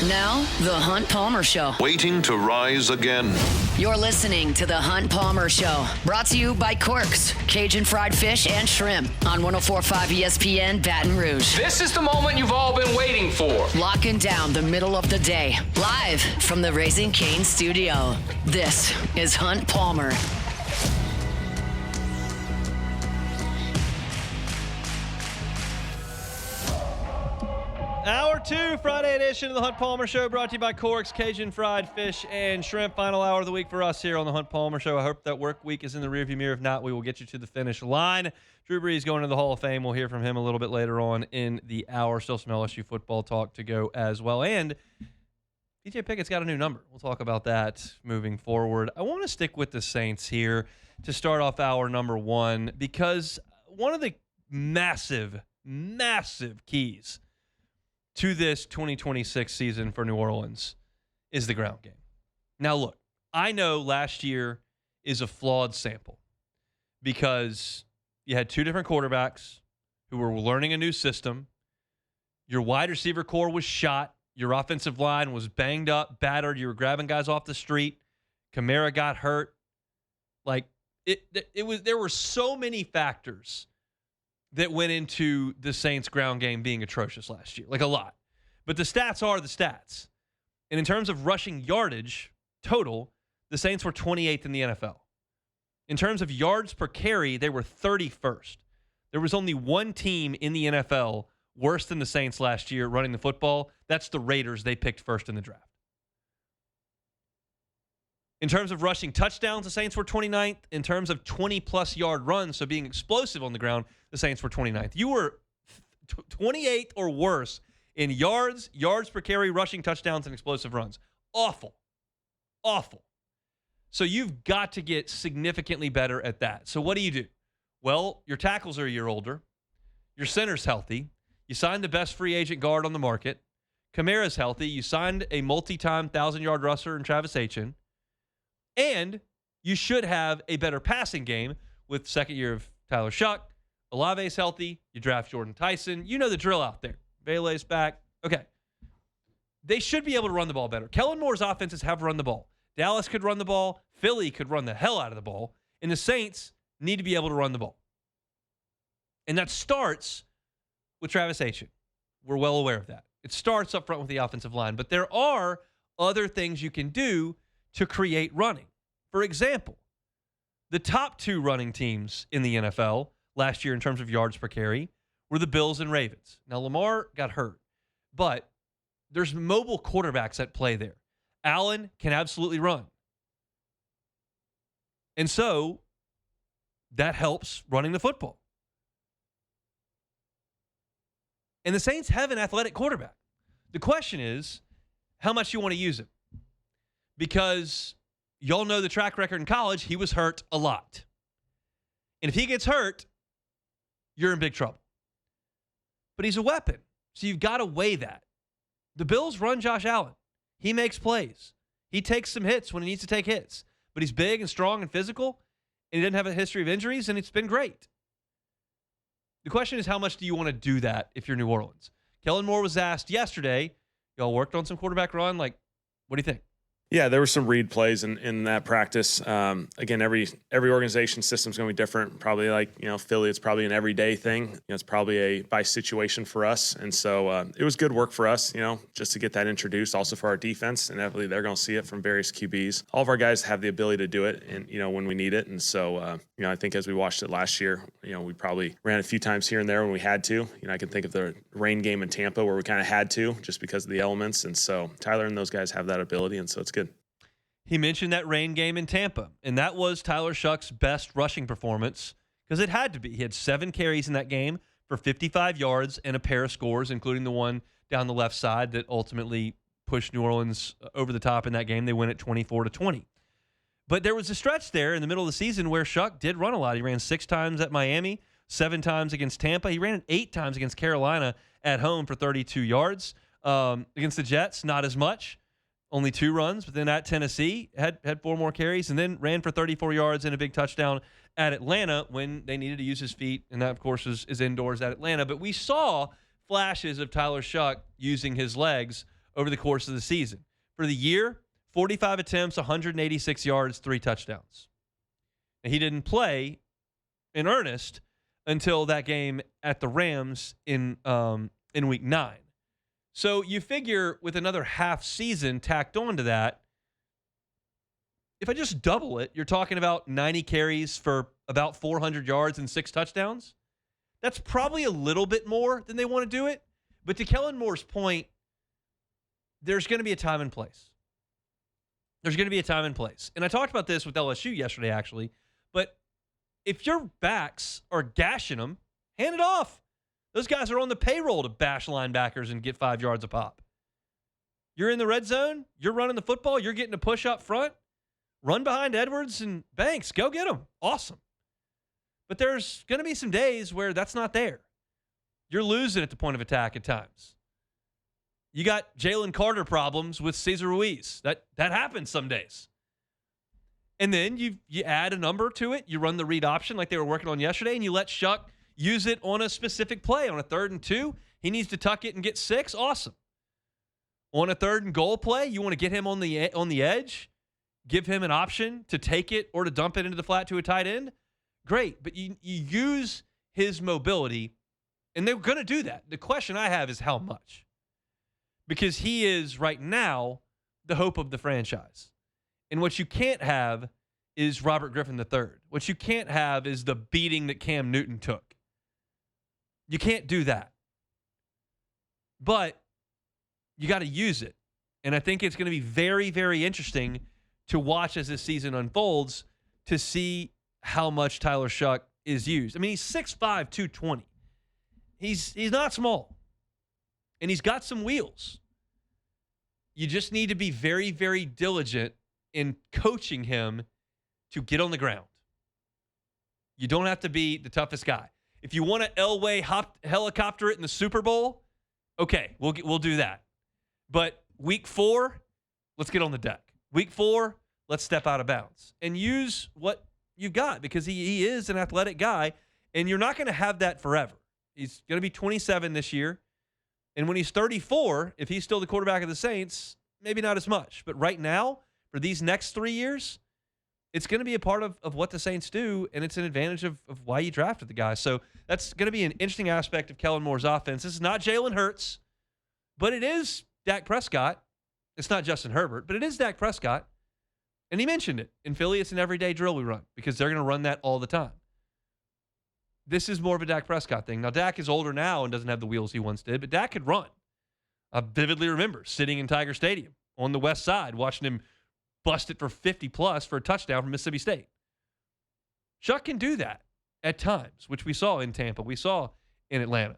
Now, The Hunt Palmer Show. Waiting to rise again. You're listening to The Hunt Palmer Show. Brought to you by Corks, Cajun fried fish and shrimp on 104.5 ESPN Baton Rouge. This is the moment you've all been waiting for. Locking down the middle of the day. Live from the Raising Cane studio. This is Hunt Palmer. Hour 2, Friday edition of the Hunt Palmer Show, brought to you by Corks, Cajun fried fish and shrimp. Final hour of the week for us here on the Hunt Palmer Show. I hope that work week is in the rearview mirror. If not, we will get you to the finish line. Drew Brees going to the Hall of Fame. We'll hear from him a little bit later on in the hour. Still some LSU football talk to go as well. And DJ Pickett's got a new number. We'll talk about that moving forward. I want to stick with the Saints here to start off hour number 1 because one of the massive keys to this 2026 season for New Orleans is the ground game. Now, look, I know last year is a flawed sample because you had 2 different quarterbacks who were learning a new system. Your wide receiver core was shot. Your offensive line was banged up, battered. You were grabbing guys off the street. Kamara got hurt. There were so many factors that went into the Saints ground game being atrocious last year, like a lot. But the stats are the stats. And in terms of rushing yardage total, the Saints were 28th in the NFL. In terms of yards per carry, they were 31st. There was only one team in the NFL worse than the Saints last year running the football. That's the Raiders. They picked first in the draft. In terms of rushing touchdowns, the Saints were 29th. In terms of 20-plus yard runs, so being explosive on the ground, the Saints were 29th. You were 28th or worse in yards per carry, rushing touchdowns, and explosive runs. Awful. So you've got to get significantly better at that. So what do? Well, your tackles are a year older. Your center's healthy. You signed the best free agent guard on the market. Kamara's healthy. You signed a multi-time 1,000-yard rusher in Travis Etienne. And you should have a better passing game with second year of Tyler Shuck. Olave's healthy. You draft Jordan Tyson. You know the drill out there. Vele's back. Okay. They should be able to run the ball better. Kellen Moore's offenses have run the ball. Dallas could run the ball. Philly could run the hell out of the ball. And the Saints need to be able to run the ball. And that starts with Travis Etienne. We're well aware of that. It starts up front with the offensive line. But there are other things you can do to create running. For example, the top 2 running teams in the NFL last year in terms of yards per carry were the Bills and Ravens. Now, Lamar got hurt, but there's mobile quarterbacks at play there. Allen can absolutely run. And so that helps running the football. And the Saints have an athletic quarterback. The question is how much you want to use him. Because y'all know the track record in college, he was hurt a lot. And if he gets hurt, you're in big trouble. But he's a weapon, so you've got to weigh that. The Bills run Josh Allen. He makes plays. He takes some hits when he needs to take hits. But he's big and strong and physical, and he doesn't have a history of injuries, and it's been great. The question is, how much do you want to do that if you're New Orleans? Kellen Moore was asked yesterday, y'all worked on some quarterback run? What do you think? Yeah, there were some read plays in that practice. Again, every organization system is going to be different. Probably Philly, it's probably an everyday thing. It's probably a by situation for us. And so it was good work for us, just to get that introduced. Also for our defense, and inevitably they're going to see it from various QBs. All of our guys have the ability to do it, and when we need it. And so I think as we watched it last year, we probably ran a few times here and there when we had to. I can think of the rain game in Tampa where we kind of had to just because of the elements. And so Tyler and those guys have that ability, and so it's good. He mentioned that rain game in Tampa, and that was Tyler Shuck's best rushing performance because it had to be. He had 7 carries in that game for 55 yards and a pair of scores, including the one down the left side that ultimately pushed New Orleans over the top in that game. They win at 24-20. But there was a stretch there in the middle of the season where Shuck did run a lot. He ran 6 times at Miami, 7 times against Tampa. He ran 8 times against Carolina at home for 32 yards. Against the Jets, not as much. Only 2 runs, but then at Tennessee, had 4 more carries, and then ran for 34 yards and a big touchdown at Atlanta when they needed to use his feet, and that, of course, is indoors at Atlanta. But we saw flashes of Tyler Shuck using his legs over the course of the season. For the year, 45 attempts, 186 yards, 3 touchdowns. And he didn't play in earnest until that game at the Rams in week 9. So you figure with another half season tacked onto that, if I just double it, you're talking about 90 carries for about 400 yards and 6 touchdowns. That's probably a little bit more than they want to do it. But to Kellen Moore's point, there's going to be a time and place. There's going to be a time and place. And I talked about this with LSU yesterday, actually. But if your backs are gashing them, hand it off. Those guys are on the payroll to bash linebackers and get 5 yards a pop. You're in the red zone. You're running the football. You're getting a push up front. Run behind Edwards and Banks. Go get them. Awesome. But there's going to be some days where that's not there. You're losing at the point of attack at times. You got Jalen Carter problems with Cesar Ruiz. That happens some days. And then you add a number to it. You run the read option like they were working on yesterday, and you let Shuck use it on a specific play. On a 3rd and 2, he needs to tuck it and get 6. Awesome. On a 3rd and goal play, you want to get him on the edge, give him an option to take it or to dump it into the flat to a tight end. Great, but you use his mobility, and they're going to do that. The question I have is how much? Because he is right now the hope of the franchise. And what you can't have is Robert Griffin III. What you can't have is the beating that Cam Newton took. You can't do that. But you got to use it. And I think it's going to be very, very interesting to watch as this season unfolds to see how much Tyler Shuck is used. I mean, he's 6'5", 220. He's not small. And he's got some wheels. You just need to be very, very diligent in coaching him to get on the ground. You don't have to be the toughest guy. If you want to Elway helicopter it in the Super Bowl, okay, we'll do that. But week 4, let's get on the deck. Week 4, let's step out of bounds and use what you've got, because he is an athletic guy, and you're not going to have that forever. He's going to be 27 this year. And when he's 34, if he's still the quarterback of the Saints, maybe not as much. But right now, for these next 3 years, it's going to be a part of what the Saints do, and it's an advantage of why you drafted the guy. So that's going to be an interesting aspect of Kellen Moore's offense. This is not Jalen Hurts, but it is Dak Prescott. It's not Justin Herbert, but it is Dak Prescott. And he mentioned it. In Philly, it's an everyday drill we run because they're going to run that all the time. This is more of a Dak Prescott thing. Now, Dak is older now and doesn't have the wheels he once did, but Dak could run. I vividly remember sitting in Tiger Stadium on the west side, watching him bust it for 50-plus for a touchdown from Mississippi State. Chuck can do that at times, which we saw in Tampa. We saw in Atlanta.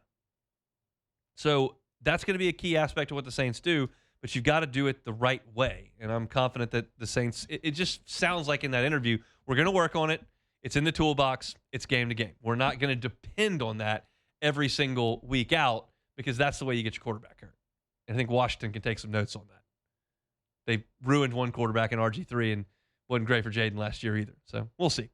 So that's going to be a key aspect of what the Saints do, but you've got to do it the right way. And I'm confident that the Saints, it just sounds like in that interview, we're going to work on it. It's in the toolbox. It's game to game. We're not going to depend on that every single week out because that's the way you get your quarterback hurt. And I think Washington can take some notes on that. They ruined one quarterback in RG3 and wasn't great for Jaden last year either. So we'll see.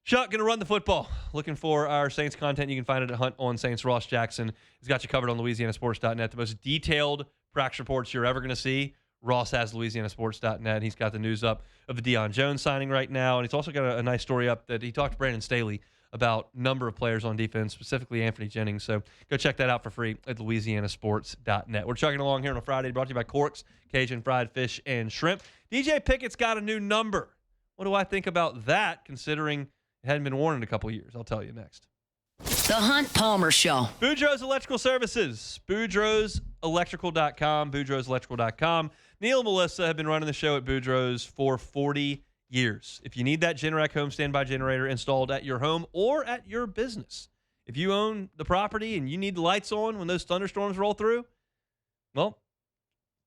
Chuck going to run the football. Looking for our Saints content. You can find it at Hunt on Saints. Ross Jackson has got you covered on LouisianaSports.net. The most detailed practice reports you're ever going to see. Ross has LouisianaSports.net. He's got the news up of the Deion Jones signing right now. And he's also got a nice story up that he talked to Brandon Staley about number of players on defense, specifically Anthony Jennings. So go check that out for free at LouisianaSports.net. We're chugging along here on a Friday, brought to you by Corks, Cajun Fried Fish and Shrimp. DJ Pickett's got a new number. What do I think about that, considering it hadn't been worn in a couple years? I'll tell you next. The Hunt Palmer Show. Boudreaux's Electrical Services. BoudreauxElectrical.com. BoudreauxElectrical.com. Neil and Melissa have been running the show at Boudreaux's for 40 years. If you need that Generac home standby generator installed at your home or at your business, if you own the property and you need the lights on when those thunderstorms roll through, well,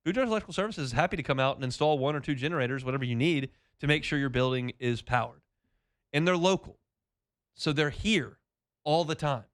Boudreaux's Electrical Services is happy to come out and install 1 or 2 generators, whatever you need, to make sure your building is powered. And they're local, so they're here all the time.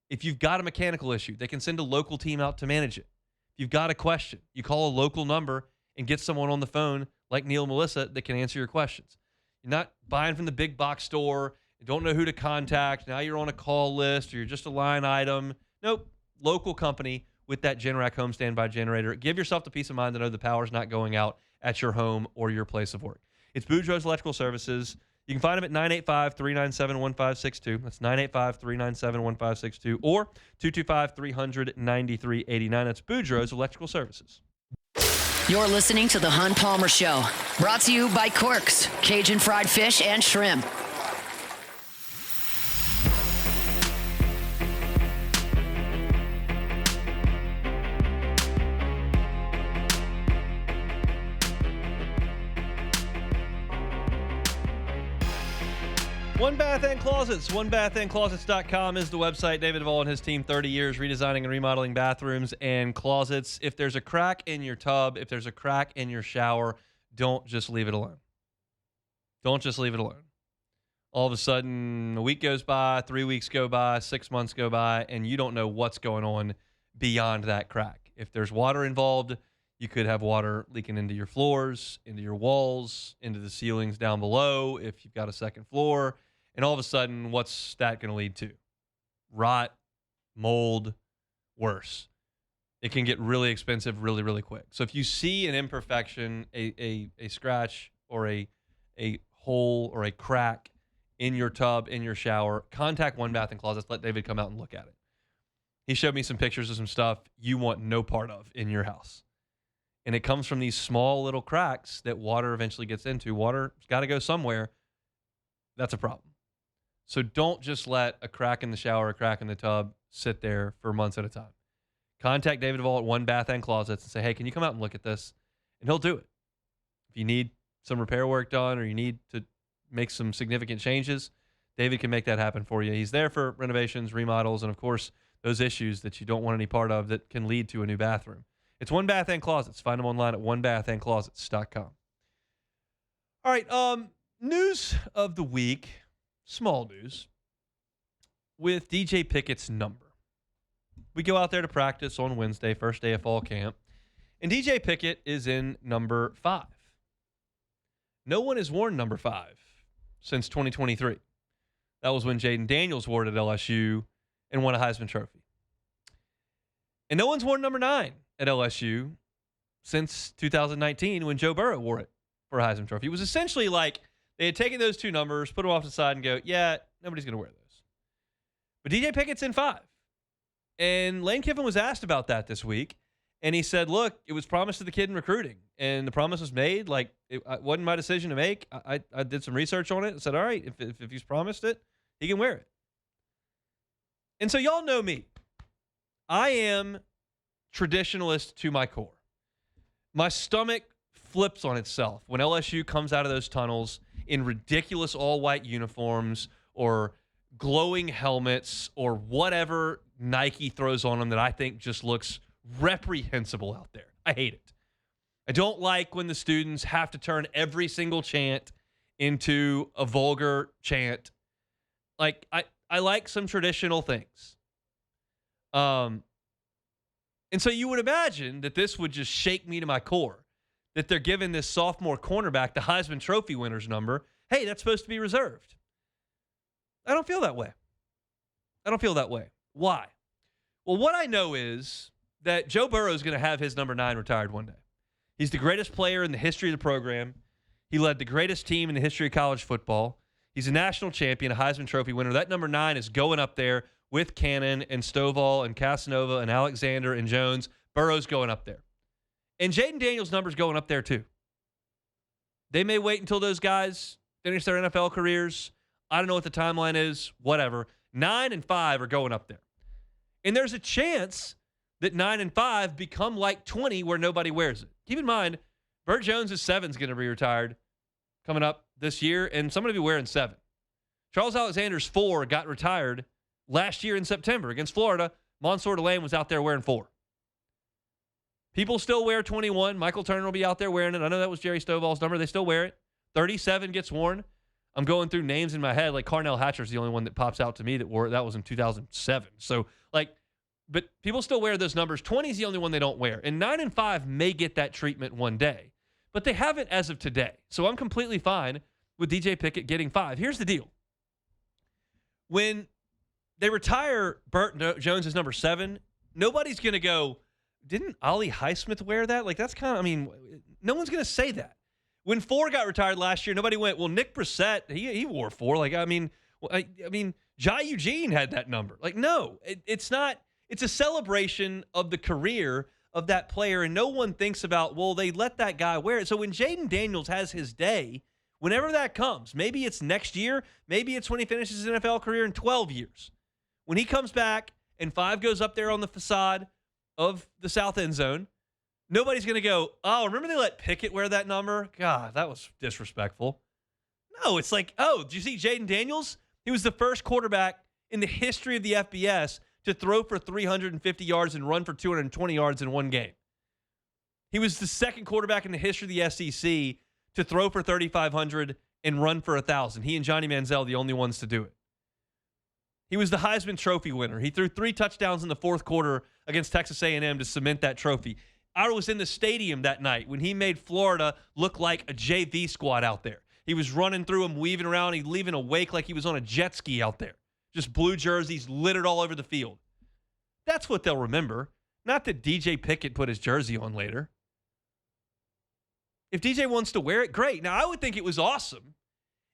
If you've got a mechanical issue, they can send a local team out to manage it. If you've got a question, you call a local number and get someone on the phone like Neil and Melissa that can answer your questions. You're not buying from the big box store. You don't know who to contact. Now you're on a call list or you're just a line item. Nope. Local company with that Generac home standby generator. Give yourself the peace of mind to know the power's not going out at your home or your place of work. It's Boudreaux's Electrical Services. You can find them at 985-397-1562. That's 985-397-1562 or 225-300-9389. That's Boudreaux's Electrical Services. You're listening to The Hunt Palmer Show, brought to you by Quirks, Cajun fried fish and shrimp. One Bath and Closets. OneBathAndClosets.com is the website. David Duvall and his team, 30 years redesigning and remodeling bathrooms and closets. If there's a crack in your tub, if there's a crack in your shower, don't just leave it alone. Don't just leave it alone. All of a sudden, a week goes by, 3 weeks go by, 6 months go by, and you don't know what's going on beyond that crack. If there's water involved, you could have water leaking into your floors, into your walls, into the ceilings down below if you've got a second floor. And all of a sudden, what's that going to lead to? Rot, mold, worse. It can get really expensive really, really quick. So if you see an imperfection, a scratch or a hole or a crack in your tub, in your shower, contact One Bath and Closets. Let David come out and look at it. He showed me some pictures of some stuff you want no part of in your house. And it comes from these small little cracks that water eventually gets into. Water's got to go somewhere. That's a problem. So don't just let a crack in the shower, a crack in the tub sit there for months at a time. Contact David Duvall at One Bath and Closets and say, hey, can you come out and look at this? And he'll do it. If you need some repair work done or you need to make some significant changes, David can make that happen for you. He's there for renovations, remodels, and, of course, those issues that you don't want any part of that can lead to a new bathroom. It's One Bath and Closets. Find them online at onebathandclosets.com. All right, news of the week, small news, with DJ Pickett's number. We go out there to practice on Wednesday, first day of fall camp, and DJ Pickett is in number 5. No one has worn number 5 since 2023. That was when Jaden Daniels wore it at LSU and won a Heisman Trophy. And no one's worn number 9 at LSU since 2019 when Joe Burrow wore it for a Heisman Trophy. It was essentially like they had taken those two numbers, put them off to the side, and go, yeah, nobody's going to wear those. But DJ Pickett's in 5. And Lane Kiffin was asked about that this week, and he said, look, it was promised to the kid in recruiting, and the promise was made. Like, it wasn't my decision to make. I did some research on it and said, all right, if he's promised it, he can wear it. And so y'all know me. I am traditionalist to my core. My stomach flips on itself when LSU comes out of those tunnels in ridiculous all-white uniforms or glowing helmets or whatever Nike throws on them that I think just looks reprehensible out there. I hate it. I don't like when the students have to turn every single chant into a vulgar chant. Like, I like some traditional things. And so you would imagine that this would just shake me to my core, that they're giving this sophomore cornerback the Heisman Trophy winner's number. Hey, that's supposed to be reserved. I don't feel that way. Why? Well, what I know is that Joe Burrow is going to have his number 9 retired one day. He's the greatest player in the history of the program. He led the greatest team in the history of college football. He's a national champion, a Heisman Trophy winner. That number 9 is going up there with Cannon and Stovall and Casanova and Alexander and Jones. Burrow's going up there. And Jaden Daniels' number's going up there too. They may wait until those guys finish their NFL careers. I don't know what the timeline is, whatever. 9 and 5 are going up there. And there's a chance that 9 and 5 become like 20 where nobody wears it. Keep in mind, Burt Jones' 7 is going to be retired coming up this year, and somebody will be wearing 7. Charles Alexander's 4 got retired last year in September against Florida. Mansour Delane was out there wearing 4. People still wear 21. Michael Turner will be out there wearing it. I know that was Jerry Stovall's number. They still wear it. 37 gets worn. I'm going through names in my head. Like Carnell Hatcher's the only one that pops out to me that wore it. That was in 2007. So, but people still wear those numbers. 20 is the only one they don't wear. And 9 and 5 may get that treatment one day. But they haven't as of today. So I'm completely fine with DJ Pickett getting 5. Here's the deal. When they retire Burt Jones' number 7 nobody's going to go, didn't Ollie Highsmith wear that? Like, that's kind of, I mean, no one's going to say that. When 4 got retired last year, nobody went, well, Nick Brissett, he wore 4. Like, I mean, Jai Eugene had that number. Like, no, it's not. It's a celebration of the career of that player, and no one thinks about, well, they let that guy wear it. So when Jaden Daniels has his day, whenever that comes, maybe it's next year, maybe it's when he finishes his NFL career in 12 years. When he comes back and 5 goes up there on the facade of the south end zone, nobody's going to go, oh, remember they let Pickett wear that number? God, that was disrespectful. No, it's like, oh, did you see Jaden Daniels? He was the first quarterback in the history of the FBS to throw for 350 yards and run for 220 yards in one game. He was the second quarterback in the history of the SEC to throw for 3,500 and run for 1,000. He and Johnny Manziel, the only ones to do it. He was the Heisman Trophy winner. He threw 3 touchdowns in the fourth quarter against Texas A&M to cement that trophy. I was in the stadium that night when he made Florida look like a JV squad out there. He was running through them, weaving around. He leaving a wake like he was on a jet ski out there. Just blue jerseys littered all over the field. That's what they'll remember. Not that DJ Pickett put his jersey on later. If DJ wants to wear it, great. Now, I would think it was awesome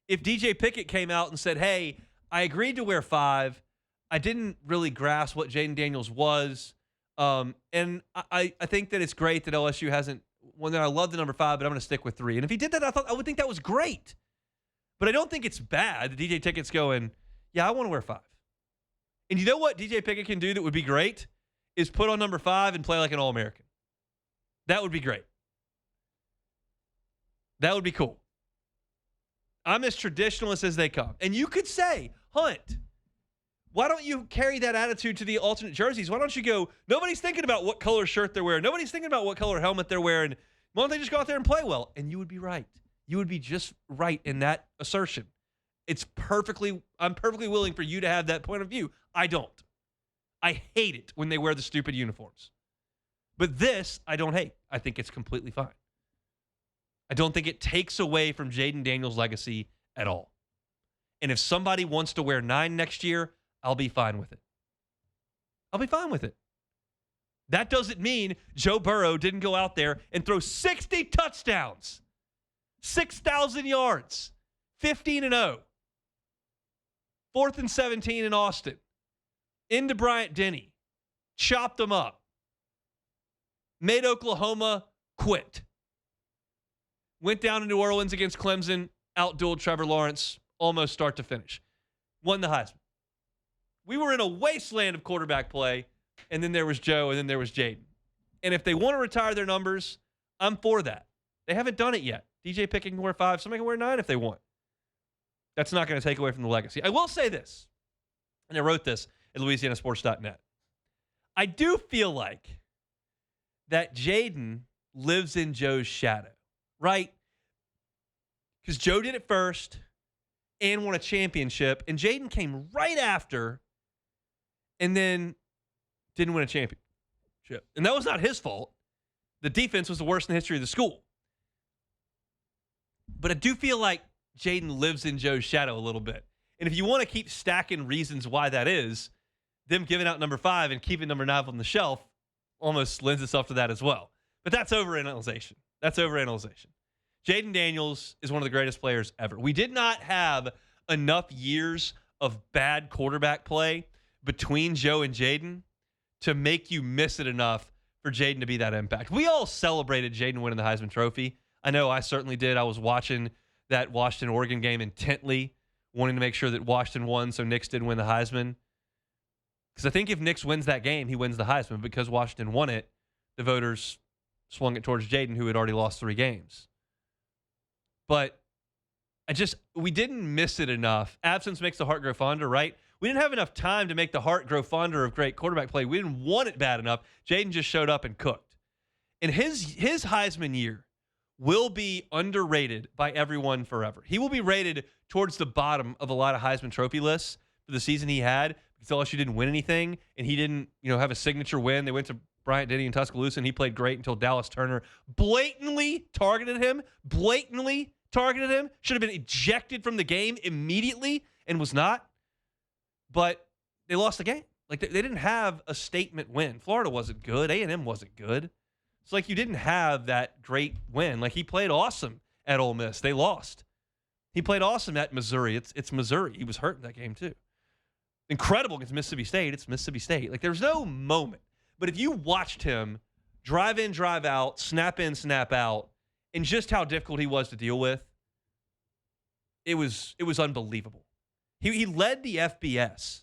if DJ Pickett came out and said, hey, I agreed to wear 5. I didn't really grasp what Jaden Daniels was. And I think that it's great that LSU hasn't, I love the number 5, but I'm going to stick with 3. And if he did that, I would think that was great. But I don't think it's bad that DJ Pickett's going, yeah, I want to wear 5. And you know what DJ Pickett can do that would be great? Is put on number 5 and play like an All-American. That would be great. That would be cool. I'm as traditionalist as they come. And you could say, Hunt, why don't you carry that attitude to the alternate jerseys? Why don't you go, nobody's thinking about what color shirt they're wearing. Nobody's thinking about what color helmet they're wearing. Why don't they just go out there and play well? And you would be right. You would be just right in that assertion. I'm perfectly willing for you to have that point of view. I don't. I hate it when they wear the stupid uniforms. But this, I don't hate. I think it's completely fine. I don't think it takes away from Jaden Daniels' legacy at all. And if somebody wants to wear 9 next year, I'll be fine with it. I'll be fine with it. That doesn't mean Joe Burrow didn't go out there and throw 60 touchdowns, 6,000 yards, 15-0, 4th and 17 in Austin, into Bryant-Denny, chopped them up, made Oklahoma quit. Went down to New Orleans against Clemson, outdueled Trevor Lawrence, almost start to finish. Won the Heisman. We were in a wasteland of quarterback play, and then there was Joe, and then there was Jaden. And if they want to retire their numbers, I'm for that. They haven't done it yet. DJ Pickett can wear 5. Somebody can wear 9 if they want. That's not going to take away from the legacy. I will say this, and I wrote this at LouisianaSports.net. I do feel like that Jaden lives in Joe's shadow. Right? Because Joe did it first and won a championship, and Jaden came right after and then didn't win a championship. And that was not his fault. The defense was the worst in the history of the school. But I do feel like Jaden lives in Joe's shadow a little bit. And if you want to keep stacking reasons why that is, them giving out number 5 and keeping number 9 on the shelf almost lends itself to that as well. But that's overanalyzation. That's overanalyzation. Jaden Daniels is one of the greatest players ever. We did not have enough years of bad quarterback play between Joe and Jaden to make you miss it enough for Jaden to be that impact. We all celebrated Jaden winning the Heisman Trophy. I know I certainly did. I was watching that Washington-Oregon game intently, wanting to make sure that Washington won so Nix didn't win the Heisman. Because I think if Nix wins that game, he wins the Heisman. Because Washington won it, the voters swung it towards Jaden, who had already lost 3 games. But we didn't miss it enough. Absence makes the heart grow fonder, right? We didn't have enough time to make the heart grow fonder of great quarterback play. We didn't want it bad enough. Jaden just showed up and cooked. And his Heisman year will be underrated by everyone forever. He will be rated towards the bottom of a lot of Heisman Trophy lists for the season he had because LSU didn't win anything and he didn't, have a signature win. They went to Bryant-Denny and Tuscaloosa, and he played great until Dallas Turner blatantly targeted him, should have been ejected from the game immediately and was not. But they lost the game. Like, they didn't have a statement win. Florida wasn't good. A&M wasn't good. It's like you didn't have that great win. Like, he played awesome at Ole Miss. They lost. He played awesome at Missouri. It's Missouri. He was hurt in that game, too. Incredible against Mississippi State. It's Mississippi State. Like, there's no moment. But if you watched him drive in, drive out, snap in, snap out, and just how difficult he was to deal with, it was unbelievable. He led the FBS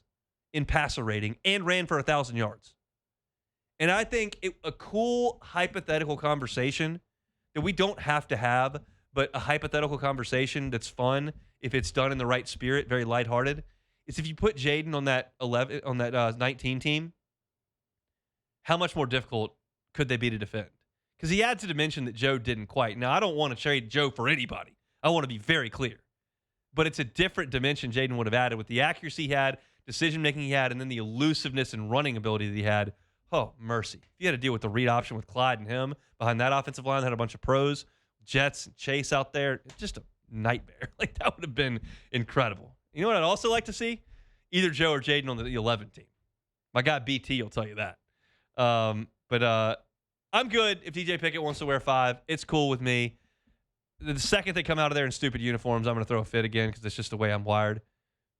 in passer rating and ran for 1,000 yards. And I think a cool hypothetical conversation that we don't have to have, but a hypothetical conversation that's fun if it's done in the right spirit, very lighthearted, is if you put Jaden on that 19 team, how much more difficult could they be to defend? Because he adds a dimension that Joe didn't quite. Now, I don't want to trade Joe for anybody. I want to be very clear. But it's a different dimension Jaden would have added with the accuracy he had, decision-making he had, and then the elusiveness and running ability that he had. Oh, mercy. If you had to deal with the read option with Clyde and him behind that offensive line, had a bunch of pros, Jets, and Chase out there, it's just a nightmare. Like, that would have been incredible. You know what I'd also like to see? Either Joe or Jaden on the 11 team. My guy BT will tell you that. But I'm good if DJ Pickett wants to wear 5. It's cool with me. The second they come out of there in stupid uniforms, I'm going to throw a fit again because it's just the way I'm wired.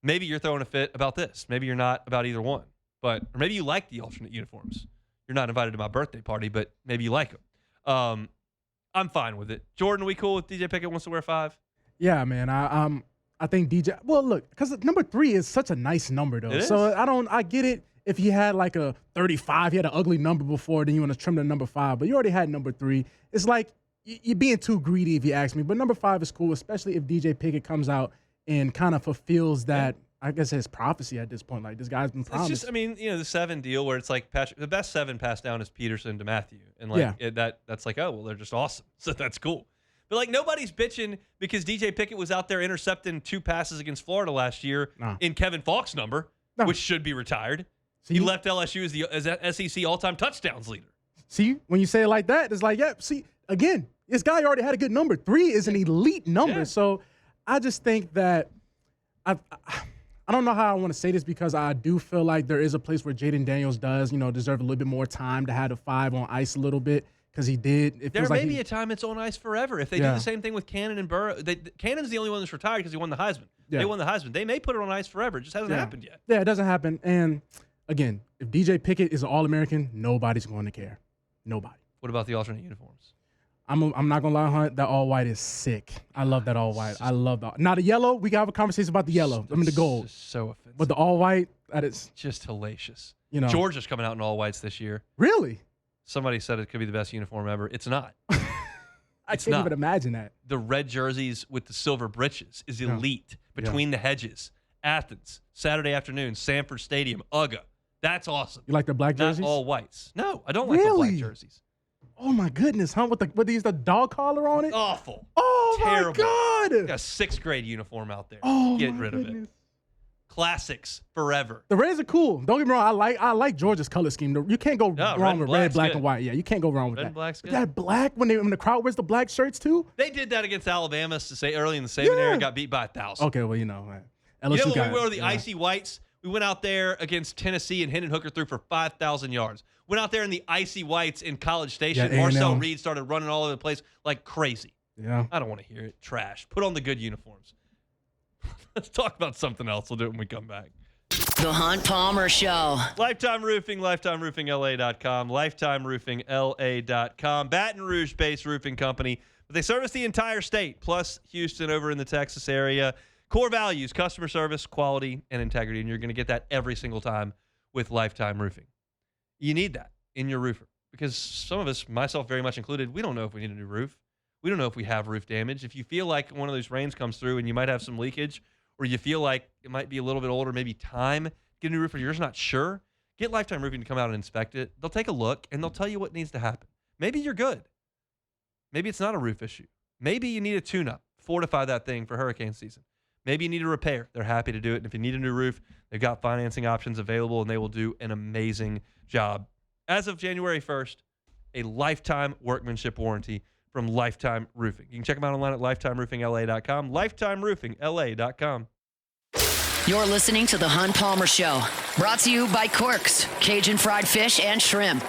Maybe you're throwing a fit about this. Maybe you're not about either one. Or maybe you like the alternate uniforms. You're not invited to my birthday party, but maybe you like them. I'm fine with it. Jordan, are we cool with DJ Pickett wants to wear 5? Yeah, man. I think DJ. Well, look, because number 3 is such a nice number, though. So I get it. If he had like a 35, he had an ugly number before, then you want to trim to number 5. But you already had number 3. It's like you're being too greedy if you ask me. But number 5 is cool, especially if DJ Pickett comes out and kind of fulfills that. I guess his prophecy at this point. Like, this guy's been promised. It's just, the 7 deal where it's like the best 7 pass down is Peterson to Matthew. And like that's like, oh, well, they're just awesome. So that's cool. But like, nobody's bitching because DJ Pickett was out there intercepting 2 passes against Florida last year in Kevin Falk's number, which should be retired. See, he left LSU as the SEC all-time touchdowns leader. See, when you say it like that, it's like, see, again, this guy already had a good number. 3 is an elite number. Yeah. So I just think that I don't know how I want to say this because I do feel like there is a place where Jaden Daniels does, deserve a little bit more time to have the 5 on ice a little bit because he did. There may be a time it's on ice forever. If they do the same thing with Cannon and Burrow. Cannon's the only one that's retired because he won the Heisman. Yeah. They won the Heisman. They may put it on ice forever. It just hasn't happened yet. Yeah, it doesn't happen. And, again, if DJ Pickett is an All-American, nobody's going to care. Nobody. What about the alternate uniforms? I'm not going to lie, Hunt. That all-white is sick. I love that all-white. I love that. Now, the yellow, we can have a conversation about the yellow. The gold. So offensive. But the all-white, that is just hellacious. Georgia's coming out in all-whites this year. Really? Somebody said it could be the best uniform ever. It's not. I can't even imagine that. The red jerseys with the silver breeches is elite. Between the hedges. Athens, Saturday afternoon, Sanford Stadium, UGA. That's awesome. You like the black jerseys? Not all whites. No, I don't like the black jerseys. Oh, my goodness, huh? With the dog collar on it? Awful. Oh, terrible. My God. You got a 6th grade uniform out there. Oh, get rid of it. Classics forever. The Reds are cool. Don't get me wrong. I like Georgia's color scheme. You can't go wrong with red, black, and white. Yeah, you can't go wrong with that. Red and black's good. That black when the crowd wears the black shirts too. They did that against Alabama to say early in the Saban era, got beat by 1,000. Okay, well man. LSU when we wore the icy whites. We went out there against Tennessee and Hendon Hooker threw for 5,000 yards. Went out there in the icy whites in College Station. Yeah, Marcel Reed started running all over the place like crazy. Yeah. I don't want to hear it. Trash. Put on the good uniforms. Let's talk about something else. We'll do it when we come back. The Hunt Palmer Show. Lifetime Roofing, LifetimeRoofingLA.com, LifetimeRoofingLA.com. Baton Rouge-based roofing company. But they service the entire state, plus Houston over in the Texas area. Core values, customer service, quality, and integrity. And you're going to get that every single time with Lifetime Roofing. You need that in your roofer because some of us, myself very much included, we don't know if we need a new roof. We don't know if we have roof damage. If you feel like one of those rains comes through and you might have some leakage or you feel like it might be a little bit older, maybe time, get a new roof or you're just not sure, get Lifetime Roofing to come out and inspect it. They'll take a look and they'll tell you what needs to happen. Maybe you're good. Maybe it's not a roof issue. Maybe you need a tune-up, fortify that thing for hurricane season. Maybe you need a repair. They're happy to do it. And if you need a new roof, they've got financing options available, and they will do an amazing job. As of January 1st, a lifetime workmanship warranty from Lifetime Roofing. You can check them out online at lifetimeroofingla.com, lifetimeroofingla.com. You're listening to The Hunt Palmer Show, brought to you by Corks, Cajun fried fish and shrimp.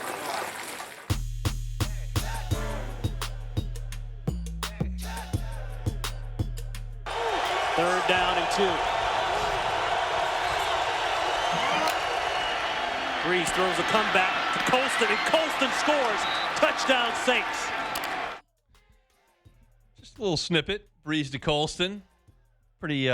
Third down and 2. Brees throws a comeback to Colston, and Colston scores. Touchdown, Saints. Just a little snippet. Brees to Colston. Pretty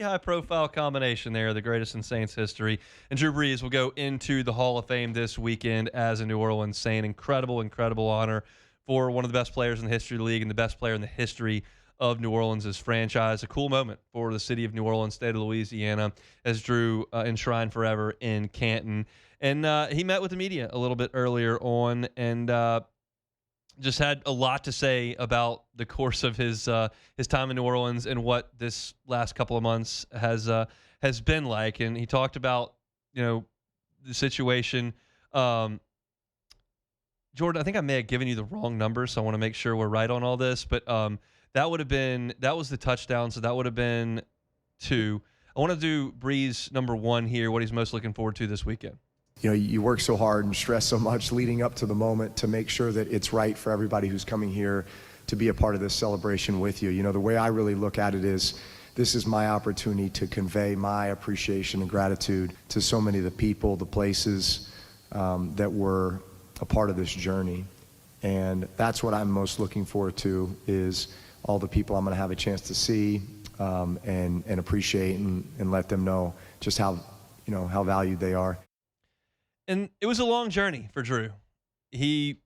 high-profile combination there, the greatest in Saints history. And Drew Brees will go into the Hall of Fame this weekend as a New Orleans Saint. Incredible honor for one of the best players in the history of the league and the best player in the history of New Orleans' franchise. A cool moment for the city of New Orleans, state of Louisiana, as Drew enshrined forever in Canton. And he met with the media a little bit earlier on and just had a lot to say about the course of his time in New Orleans and what this last couple of months has been like. And he talked about, the situation. Jordan, I think I may have given you the wrong number, so I want to make sure we're right on all this. But that was the touchdown, so that would have been 2. I want to do Brees number 1 here, what he's most looking forward to this weekend. You work so hard and stress so much leading up to the moment to make sure that it's right for everybody who's coming here to be a part of this celebration with you. The way I really look at it is this is my opportunity to convey my appreciation and gratitude to so many of the people, the places that were a part of this journey. And that's what I'm most looking forward to, is all the people I'm going to have a chance to see and appreciate and let them know just how valued they are. And it was a long journey for Drew. He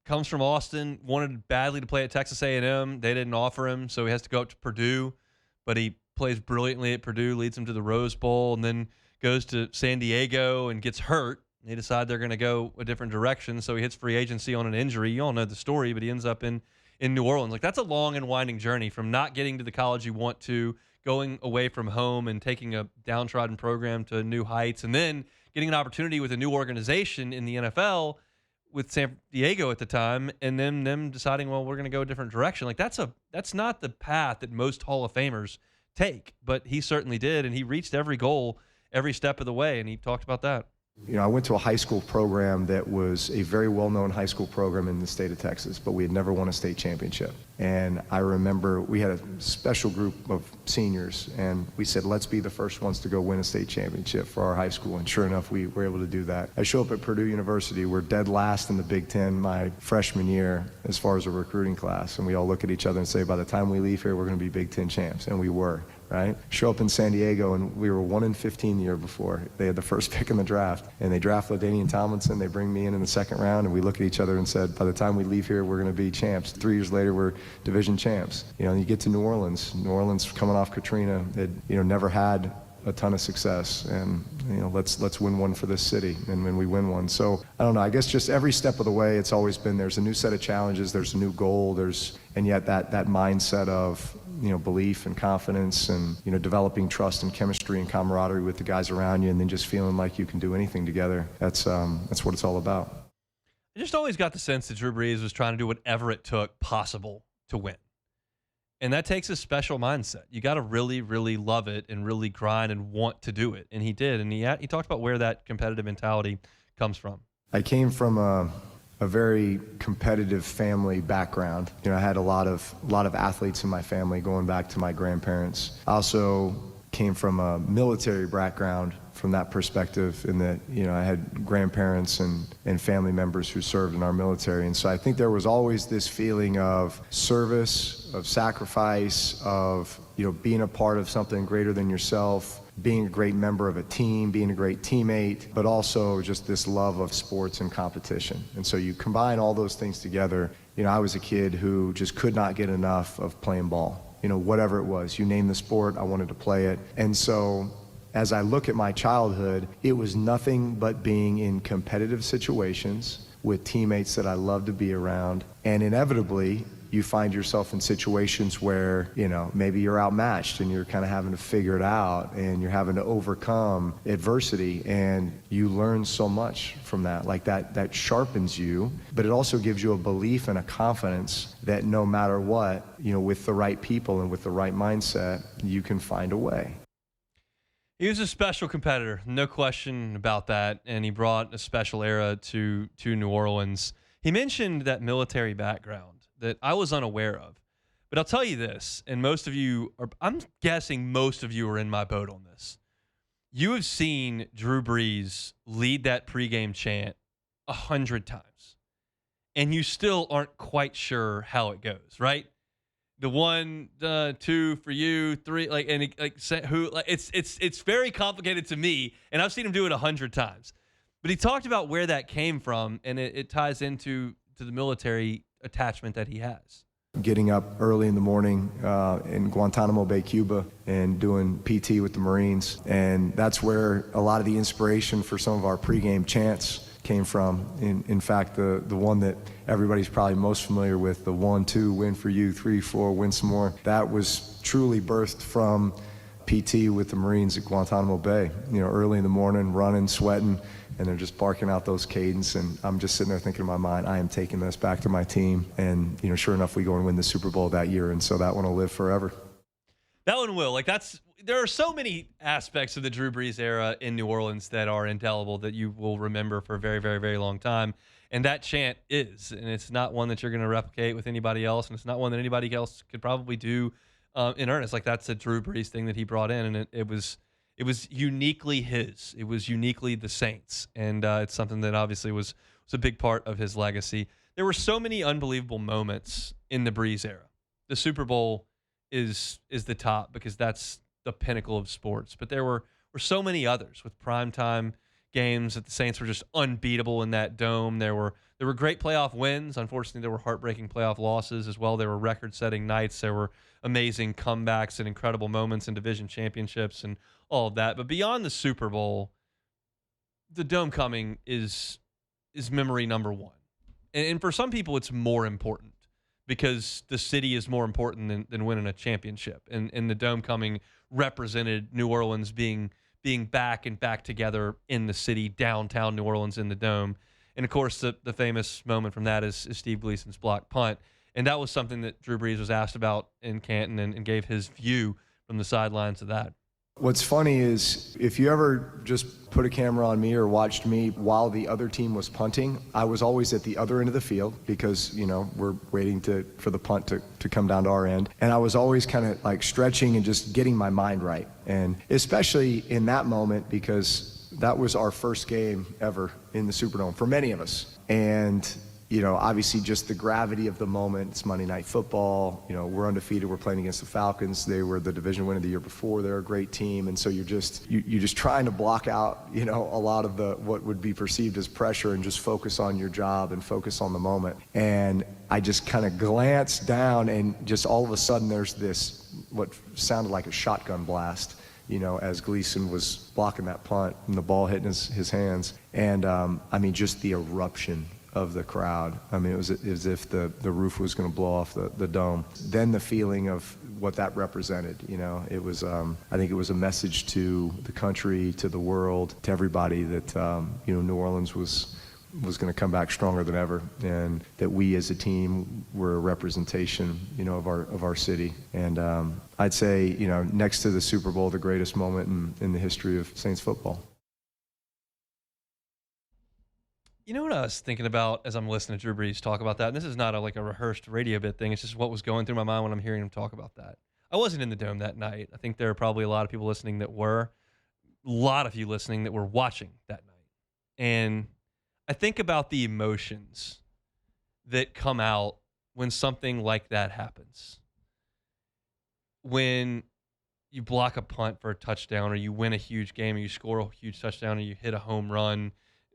comes from Austin, wanted badly to play at Texas A&M. They didn't offer him, so he has to go up to Purdue. But he plays brilliantly at Purdue, leads them to the Rose Bowl, and then goes to San Diego and gets hurt. They decide they're going to go a different direction, so he hits free agency on an injury. You all know the story, but he ends up in New Orleans. That's a long and winding journey from not getting to the college you want to, going away from home and taking a downtrodden program to new heights, and then getting an opportunity with a new organization in the NFL with San Diego at the time, and then them deciding, well, we're going to go a different direction. That's not the path that most Hall of Famers take, but he certainly did, and he reached every goal every step of the way, and he talked about that. I went to a high school program that was a very well-known high school program in the state of Texas, but we had never won a state championship. And I remember we had a special group of seniors, and we said, let's be the first ones to go win a state championship for our high school. And sure enough, we were able to do that. I show up at Purdue University. We're dead last in the Big Ten my freshman year as far as a recruiting class. And we all look at each other and say, by the time we leave here, we're going to be Big Ten champs. And we were. Right? Show up in San Diego, and we were 1-15 the year before. They had the first pick in the draft, and they draft LaDainian Tomlinson. They bring me in the second round, and we look at each other and said, by the time we leave here, we're going to be champs. 3 years later, we're division champs. You get to New Orleans. New Orleans coming off Katrina, had never had a ton of success, and let's win one for this city, and when we win one. So I don't know, I guess just every step of the way, it's always been there's a new set of challenges, there's a new goal, and yet that mindset of belief and confidence and developing trust and chemistry and camaraderie with the guys around you, and then just feeling like you can do anything together. That's what it's all about. I just always got the sense that Drew Brees was trying to do whatever it took possible to win. And that takes a special mindset. You got to really, really love it and really grind and want to do it. And he did. And he talked about where that competitive mentality comes from. I came from a very competitive family background. I had a lot of athletes in my family going back to my grandparents. I also came from a military background from that perspective, in that I had grandparents and family members who served in our military. And so I think there was always this feeling of service, of sacrifice, of being a part of something greater than yourself, being a great member of a team, being a great teammate, but also just this love of sports and competition. And so you combine all those things together. I was a kid who just could not get enough of playing ball. Whatever it was, you name the sport, I wanted to play it. And so as I look at my childhood, it was nothing but being in competitive situations with teammates that I loved to be around. And inevitably, you find yourself in situations where, maybe you're outmatched and you're kind of having to figure it out, and you're having to overcome adversity, and you learn so much from that. That sharpens you, but it also gives you a belief and a confidence that no matter what, with the right people and with the right mindset, you can find a way. He was a special competitor, no question about that, and he brought a special era to New Orleans. He mentioned that military background that I was unaware of. But I'll tell you this, and I'm guessing most of you are in my boat on this. You have seen Drew Brees lead that pregame chant 100 times, and you still aren't quite sure how it goes, right? The 1, 2 for you, 3, it's very complicated to me, and I've seen him do it 100 times. But he talked about where that came from, and it ties into the military attachment that he has. Getting up early in the morning in Guantanamo Bay, Cuba, and doing PT with the Marines, and that's where a lot of the inspiration for some of our pregame chants came from. In fact, the one that everybody's probably most familiar with, the 1, 2, win for you, 3, 4, win some more, that was truly birthed from PT with the Marines at Guantanamo Bay. Early in the morning, running, sweating, and they're just barking out those cadence, and I'm just sitting there thinking in my mind, I am taking this back to my team, and sure enough, we go and win the Super Bowl that year, and so that one will live forever. That one will. There are so many aspects of the Drew Brees era in New Orleans that are indelible that you will remember for a very, very, very long time. And that chant is, and it's not one that you're going to replicate with anybody else, and it's not one that anybody else could probably do in earnest. That's a Drew Brees thing that he brought in, and it was uniquely his. It was uniquely the Saints, and it's something that obviously was a big part of his legacy. There were so many unbelievable moments in the Brees era. The Super Bowl is the top because that's the pinnacle of sports. But there were so many others with primetime games that the Saints were just unbeatable in that dome. There were great playoff wins. Unfortunately, there were heartbreaking playoff losses as well. There were record-setting nights. There were amazing comebacks and incredible moments in division championships and all of that. But beyond the Super Bowl, the dome coming is memory number one. And for some people, it's more important because the city is more important than winning a championship. And the dome coming represented New Orleans being back together in the city, downtown New Orleans in the dome. And, of course, the famous moment from that is Steve Gleason's block punt. And that was something that Drew Brees was asked about in Canton and gave his view from the sidelines of that. What's funny is if you ever just put a camera on me or watched me while the other team was punting, I was always at the other end of the field because, we're waiting for the punt to come down to our end. And I was always kind of like stretching and just getting my mind right. And especially in that moment because that was our first game ever in the Superdome for many of us. And obviously just the gravity of the moment. It's Monday Night Football. We're undefeated. We're playing against the Falcons. They were the division winner the year before. They're a great team. And so you're just trying to block out, a lot of what would be perceived as pressure and just focus on your job and focus on the moment. And I just kind of glanced down and just all of a sudden there's this, what sounded like a shotgun blast, as Gleason was blocking that punt and the ball hitting his hands. And just the eruption of the crowd. It was as if the roof was going to blow off the dome. Then the feeling of what that represented, it was, I think it was a message to the country, to the world, to everybody that, New Orleans was going to come back stronger than ever, and that we as a team were a representation, of our city. And I'd say, next to the Super Bowl, the greatest moment in the history of Saints football. You know what I was thinking about as I'm listening to Drew Brees talk about that? And this is not a rehearsed radio bit thing. It's just what was going through my mind when I'm hearing him talk about that. I wasn't in the dome that night. I think there are probably a lot of people listening that were. A lot of you listening that were watching that night. And I think about the emotions that come out when something like that happens. When you block a punt for a touchdown, or you win a huge game, or you score a huge touchdown, or you hit a home run,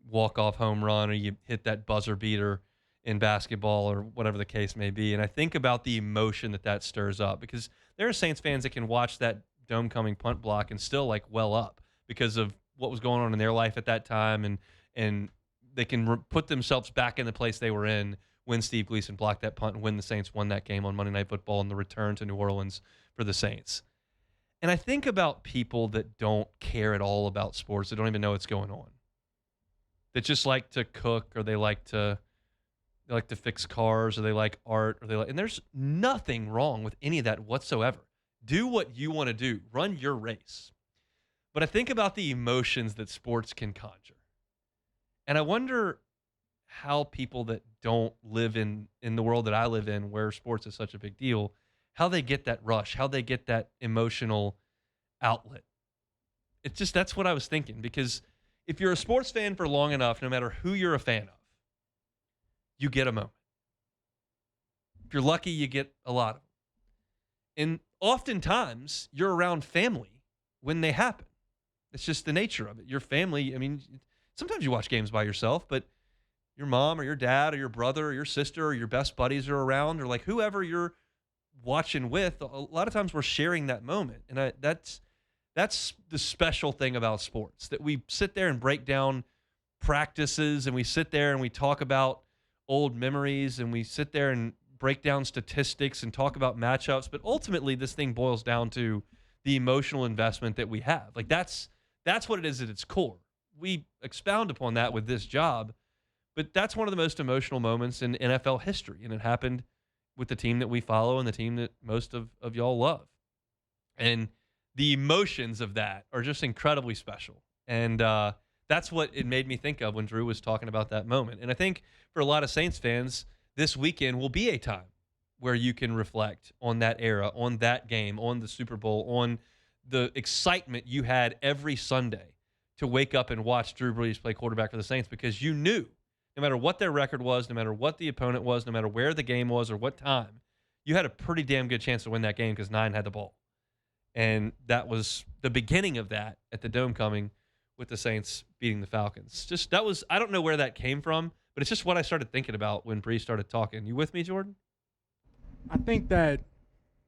walk-off home run, or you hit that buzzer beater in basketball, or whatever the case may be. And I think about the emotion that stirs up, because there are Saints fans that can watch that dome-coming punt block and still well up because of what was going on in their life at that time, and they can put themselves back in the place they were in when Steve Gleason blocked that punt and when the Saints won that game on Monday Night Football and the return to New Orleans for the Saints. And I think about people that don't care at all about sports, that don't even know what's going on, that just like to cook, or they like to fix cars, or they like art, and there's nothing wrong with any of that whatsoever. Do what you want to do. Run your race. But I think about the emotions that sports can conjure. And I wonder how people that don't live in the world that I live in, where sports is such a big deal, how they get that rush, how they get that emotional outlet. It's just, that's what I was thinking. Because if you're a sports fan for long enough, no matter who you're a fan of, you get a moment. If you're lucky, you get a lot of them. And oftentimes, you're around family when they happen. It's just the nature of it. Your family, I mean, sometimes you watch games by yourself, but your mom or your dad or your brother or your sister or your best buddies are around, or like whoever you're watching with. A lot of times we're sharing that moment. And that's the special thing about sports, that we sit there and break down practices, and we sit there and we talk about old memories, and we sit there and break down statistics and talk about matchups. But ultimately, this thing boils down to the emotional investment that we have. Like that's what it is at its core. We expound upon that with this job, but that's one of the most emotional moments in NFL history. And it happened with the team that we follow and the team that most of y'all love. And the emotions of that are just incredibly special. And that's what it made me think of when Drew was talking about that moment. And I think for a lot of Saints fans, this weekend will be a time where you can reflect on that era, on that game, on the Super Bowl, on the excitement you had every Sunday to wake up and watch Drew Brees play quarterback for the Saints, because you knew no matter what their record was, no matter what the opponent was, no matter where the game was or what time, you had a pretty damn good chance to win that game because 9 had the ball. And that was the beginning of that at the Dome coming with the Saints beating the Falcons. Just that was, I don't know where that came from, but it's just what I started thinking about when Brees started talking. You with me, Jordan? I think that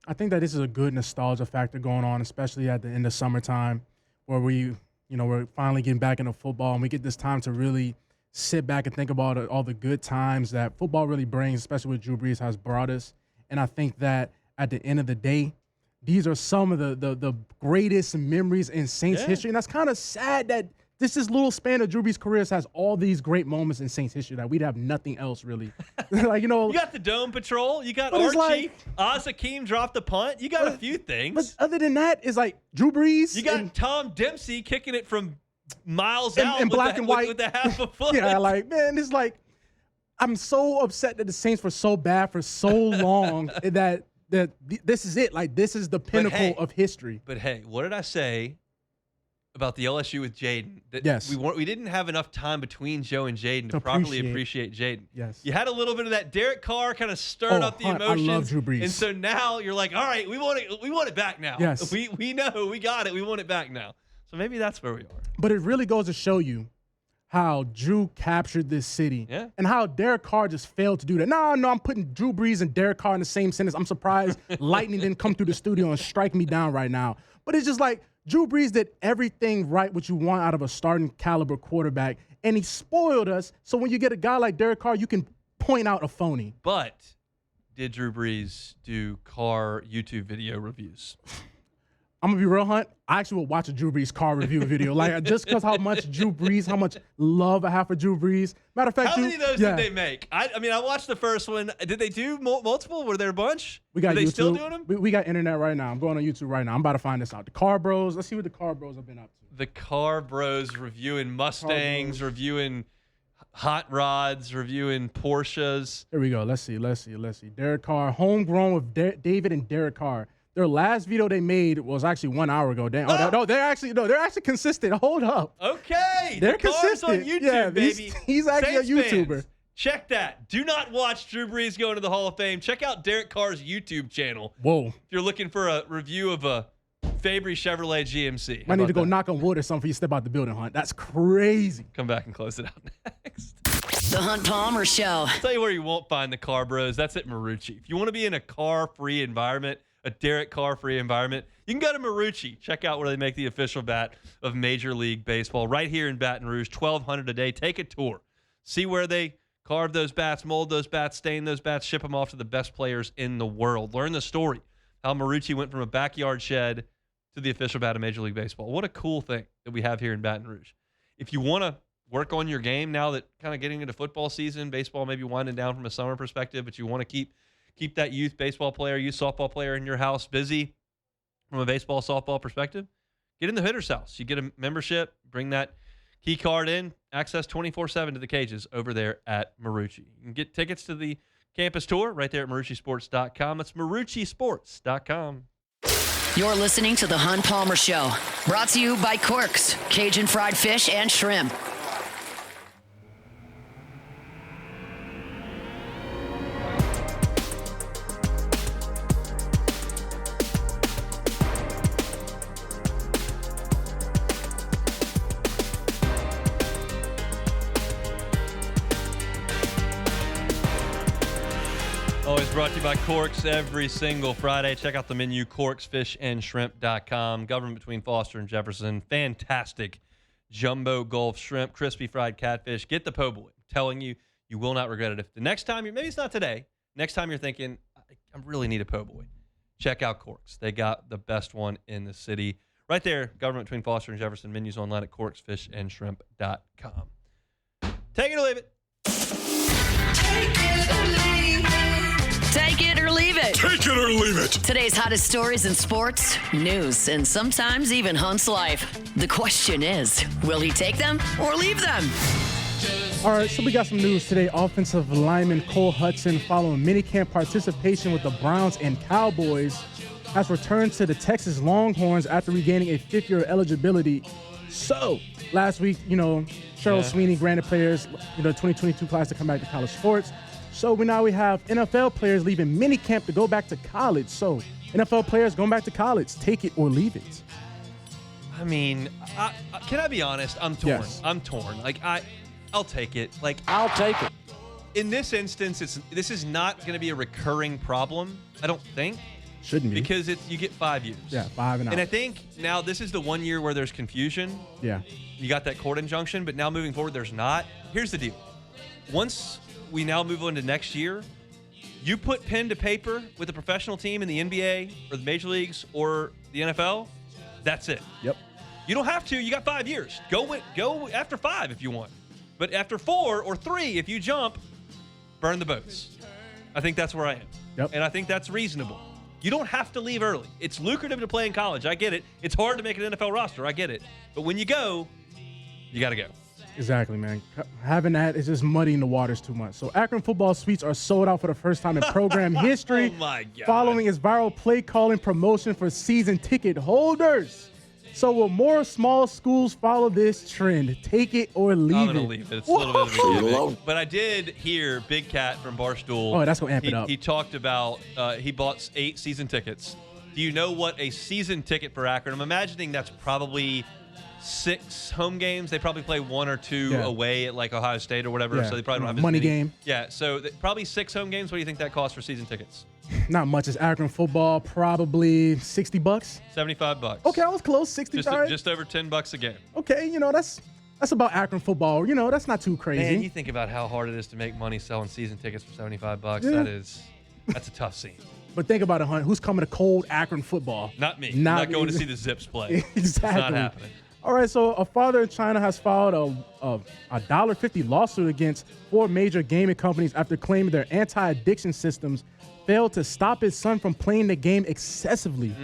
this is a good nostalgia factor going on, especially at the end of summertime, where we're finally getting back into football, and we get this time to really sit back and think about all the good times that football really brings, especially what Drew Brees has brought us. And I think that at the end of the day, these are some of the greatest memories in Saints history. And that's kind of sad that this little span of Drew Brees' career has all these great moments in Saints history that we'd have nothing else really. Like, you got the Dome Patrol. You got Archie. Oz Hakeem dropped the punt. You got a few things. But other than that, it's like Drew Brees. You got Tom Dempsey kicking it from miles out in black and white with the half a foot. Yeah, like, man, it's like, I'm so upset that the Saints were so bad for so long that this is it. Like, this is the pinnacle of history. But hey, what did I say about the LSU with Jaden? Yes. We didn't have enough time between Joe and Jaden to properly appreciate Jaden. Yes. You had a little bit of that Derek Carr kind of stirred up the emotions. I love Drew Brees. And so now you're like, all right, we want it back now. Yes. We know, we got it. We want it back now. So maybe that's where we are. But it really goes to show you how Drew captured this city, and how Derek Carr just failed to do that. No, I'm putting Drew Brees and Derek Carr in the same sentence. I'm surprised lightning didn't come through the studio and strike me down right now. But it's just like Drew Brees did everything right, what you want out of a starting caliber quarterback, and he spoiled us. So when you get a guy like Derek Carr, you can point out a phony. But did Drew Brees do Carr YouTube video reviews? I'm going to be real, Hunt. I actually will watch a Drew Brees Carr review video. Like, just because how much love I have for Drew Brees. Matter of fact, how many of those did they make? I mean, I watched the first one. Did they do multiple? Were there a bunch? Are they YouTube. Still doing them? We got internet right now. I'm going on YouTube right now. I'm about to find this out. The Carr Bros. Let's see what the Carr Bros have been up to. The Carr Bros reviewing Mustangs, reviewing hot rods, reviewing Porsches. Here we go. Let's see. Derek Carr, homegrown with David and Derek Carr. Their last video they made was actually 1 hour ago. No, they're actually consistent. Hold up. Okay, they're consistent on YouTube, baby. He's actually Saints a YouTuber. Fans, check that. Do not watch Drew Brees go into the Hall of Fame. Check out Derek Carr's YouTube channel. Whoa! If you're looking for a review of a Fabry Chevrolet GMC, I need to go knock on wood or something for you to step out the building, Hunt. That's crazy. Come back and close it out next. The Hunt Palmer Show. I'll tell you where you won't find the Carr Bros. That's at Marucci. If you want to be in a car-free environment, a Derek Carr-free environment, you can go to Marucci. Check out where they make the official bat of Major League Baseball right here in Baton Rouge, $1,200 a day. Take a tour. See where they carve those bats, mold those bats, stain those bats, ship them off to the best players in the world. Learn the story, how Marucci went from a backyard shed to the official bat of Major League Baseball. What a cool thing that we have here in Baton Rouge. If you want to work on your game now that kind of getting into football season, baseball maybe winding down from a summer perspective, but you want to keep that youth baseball player, youth softball player in your house busy from a baseball, softball perspective, Get in the Hitter's House. You get a membership, bring that key card in, access 24/7 to the cages over there at Marucci. You can get tickets to the campus tour right there at MarucciSports.com. It's MarucciSports.com. You're listening to The Hunt Palmer Show, brought to you by Corks, Cajun fried fish and shrimp. Always brought to you by Corks every single Friday. Check out the menu, corksfishandshrimp.com. Government between Foster and Jefferson. Fantastic jumbo Gulf shrimp, crispy fried catfish. Get the po' boy. I'm telling you, you will not regret it. If the next time, maybe it's not today, next time you're thinking, I really need a po' boy, check out Corks. They got the best one in the city. Right there, Government between Foster and Jefferson. Menus online at corksfishandshrimp.com. Take it or leave it. Take it or leave it. Take it or leave it. Today's hottest stories in sports, news, and sometimes even Hunt's life. The question is, will he take them or leave them? All right, so we got some news today. Offensive lineman Cole Hudson, following minicamp participation with the Browns and Cowboys, has returned to the Texas Longhorns after regaining a fifth-year eligibility. So, last week, Cheryl Sweeney granted players, 2022 class to come back to college sports. So now we have NFL players leaving minicamp to go back to college. So, NFL players going back to college, take it or leave it. I mean, can I be honest? I'm torn. Yes. I'm torn. I'll take it. I'll take it. In this instance, this is not going to be a recurring problem, I don't think. Shouldn't be. Because you get 5 years. Yeah, 5 and out. And I think now this is the 1 year where there's confusion. Yeah. You got that court injunction, but now moving forward, there's not. Here's the deal. Once we now move on to next year, you put pen to paper with a professional team in the NBA or the major leagues or the NFL, that's it. Yep. You don't have to. You got 5 years. Go after 5 if you want. But after 4 or 3, if you jump, burn the boats. I think that's where I am. Yep. And I think that's reasonable. You don't have to leave early. It's lucrative to play in college. I get it. It's hard to make an NFL roster. I get it. But when you go, you got to go. Exactly, man. Having that is just muddying the waters too much. So Akron football suites are sold out for the first time in program history. Oh, my God. Following its viral play calling promotion for season ticket holders. So will more small schools follow this trend? Take it or leave it? I'm going to leave it. It's a little bit of a gimmick. But I did hear Big Cat from Barstool. Oh, that's going to amp it up. He talked about he bought 8 season tickets. Do you know what a season ticket for Akron? I'm imagining that's probably 6 home games. They probably play 1 or 2 away at Ohio State or whatever. Yeah. So they probably don't have as money many. game. Yeah, so probably 6 home games. What do you think that costs for season tickets? Not much. It's Akron football, probably $60. $75. Okay, I was close. 60. Just over $10 a game. Okay, that's about Akron football. That's not too crazy. Man, you think about how hard it is to make money selling season tickets for $75. Yeah. That's a tough scene. But think about it, Hunt. Who's coming to cold Akron football? Not me. Not going to see the Zips play. Exactly. It's not happening. All right, so a father in China has filed a $1.50 lawsuit against 4 major gaming companies after claiming their anti-addiction systems failed to stop his son from playing the game excessively.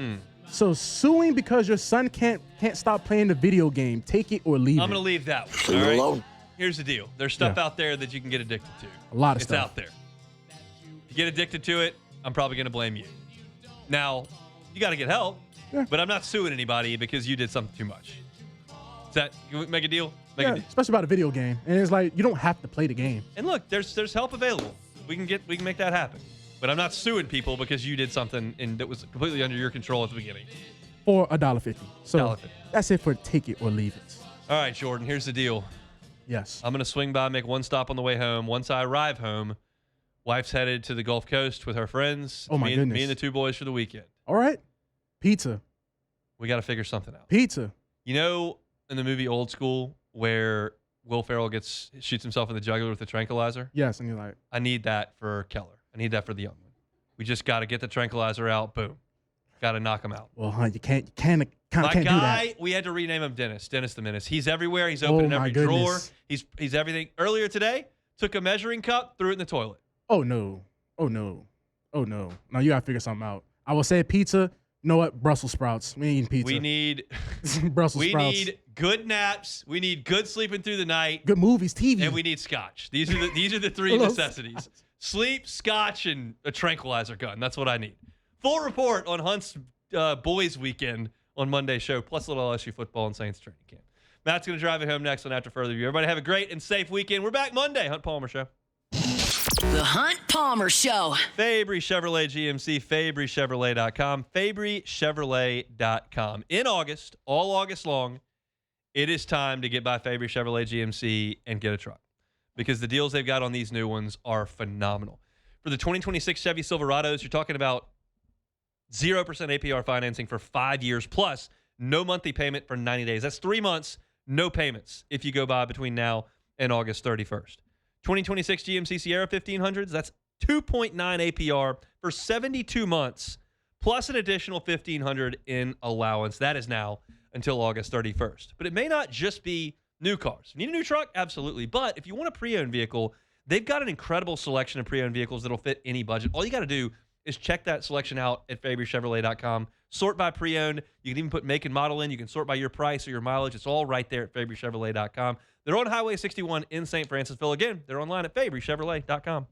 So suing because your son can't stop playing the video game. Take it or leave it. I'm going to leave that one. All right? Here's the deal. There's stuff out there that you can get addicted to. A lot of it's stuff. It's out there. If you get addicted to it, I'm probably going to blame you. Now, you got to get help, but I'm not suing anybody because you did something too much. Can we make a deal? Make a deal. Especially about a video game. And it's like, you don't have to play the game. And look, there's help available. We can make that happen. But I'm not suing people because you did something that was completely under your control at the beginning. For $1.50. So $1.50. That's it for take it or leave it. All right, Jordan, here's the deal. Yes. I'm going to swing by, make one stop on the way home. Once I arrive home, wife's headed to the Gulf Coast with her friends. Oh, my goodness. Me and the 2 boys for the weekend. All right. Pizza. We got to figure something out. Pizza. You know, in the movie Old School, where Will Ferrell shoots himself in the jugular with the tranquilizer? Yes, and you're like, I need that for Keller. I need that for the young one. We just got to get the tranquilizer out. Boom. Got to knock him out. well, Hunt, you can't do My that. guy, we had to rename him Dennis. Dennis the Menace. He's everywhere. He's open in every drawer. He's everything. Earlier today, took a measuring cup, threw it in the toilet. Oh, no. Now you got to figure something out. I will say pizza, You know what? Brussels sprouts. We ain't eating pizza. We need Brussels sprouts. We need good naps. We need good sleeping through the night. Good movies, TV. And we need scotch. These are the three necessities. Sleep, scotch, and a tranquilizer gun. That's what I need. Full report on Hunt's boys weekend on Monday's show, plus a little LSU football and Saints training camp. Matt's going to drive it home next on After Further Review. Everybody have a great and safe weekend. We're back Monday. Hunt Palmer Show. The Hunt Palmer Show. Fabry Chevrolet GMC, FabryChevrolet.com, FabryChevrolet.com. In August, all August long, it is time to get by Fabry Chevrolet GMC and get a truck because the deals they've got on these new ones are phenomenal. For the 2026 Chevy Silverados, you're talking about 0% APR financing for 5 years plus no monthly payment for 90 days. That's 3 months, no payments if you go by between now and August 31st. 2026 GMC Sierra 1500s, that's 2.9 APR for 72 months, plus an additional $1,500 in allowance. That is now until August 31st. But it may not just be new cars. Need a new truck? Absolutely. But if you want a pre-owned vehicle, they've got an incredible selection of pre-owned vehicles that'll fit any budget. All you got to do is check that selection out at FabryChevrolet.com. Sort by pre-owned. You can even put make and model in. You can sort by your price or your mileage. It's all right there at FabryChevrolet.com. They're on Highway 61 in St. Francisville. Again, they're online at FabryChevrolet.com.